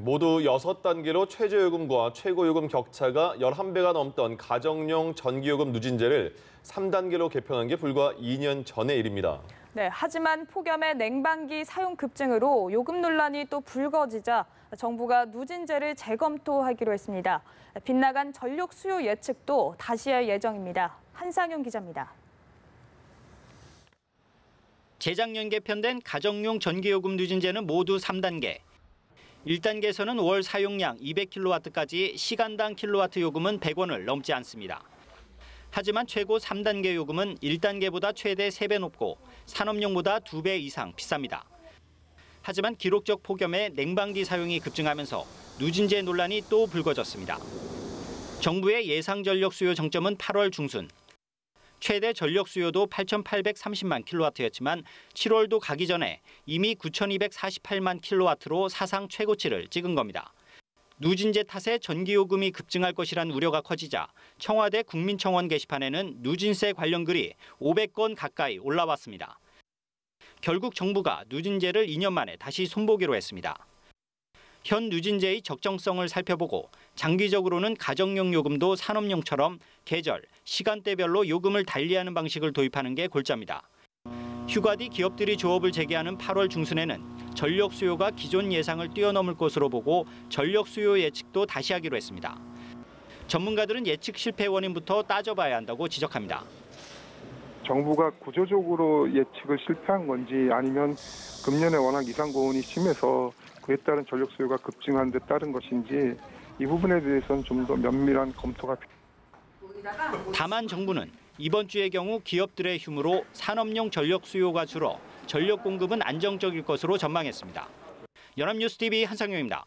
모두 6단계로 최저요금과 최고요금 격차가 11배가 넘던 가정용 전기요금 누진제를 3단계로 개편한 게 불과 2년 전의 일입니다. 네, 하지만 폭염의 냉방기 사용 급증으로 요금 논란이 또 불거지자 정부가 누진제를 재검토하기로 했습니다. 빗나간 전력 수요 예측도 다시 할 예정입니다. 한상윤 기자입니다. 재작년 개편된 가정용 전기요금 누진제는 모두 3단계. 1단계에서는 월 사용량 200kW까지 시간당 킬로와트 요금은 100원을 넘지 않습니다. 하지만 최고 3단계 요금은 1단계보다 최대 3배 높고 산업용보다 2배 이상 비쌉니다. 하지만 기록적 폭염에 냉방기 사용이 급증하면서 누진제 논란이 또 불거졌습니다. 정부의 예상 전력 수요 정점은 8월 중순. 최대 전력 수요도 8,830만 킬로와트였지만 7월도 가기 전에 이미 9,248만 킬로와트로 사상 최고치를 찍은 겁니다. 누진제 탓에 전기요금이 급증할 것이란 우려가 커지자 청와대 국민청원 게시판에는 누진세 관련 글이 500건 가까이 올라왔습니다. 결국 정부가 누진제를 2년 만에 다시 손보기로 했습니다. 현 누진제의 적정성을 살펴보고 장기적으로는 가정용 요금도 산업용처럼 계절, 시간대별로 요금을 달리하는 방식을 도입하는 게 골자입니다. 휴가 뒤 기업들이 조업을 재개하는 8월 중순에는 전력 수요가 기존 예상을 뛰어넘을 것으로 보고 전력 수요 예측도 다시 하기로 했습니다. 전문가들은 예측 실패 원인부터 따져봐야 한다고 지적합니다. 정부가 구조적으로 예측을 실패한 건지 아니면 금년에 워낙 이상고온이 심해서 그에 따른 전력 수요가 급증한 데 따른 것인지 이 부분에 대해서는 좀 더 면밀한 검토가 필요합니다. 다만 정부는 이번 주의 경우 기업들의 휴무로 산업용 전력 수요가 줄어 전력 공급은 안정적일 것으로 전망했습니다. 연합뉴스 TV 한상용입니다.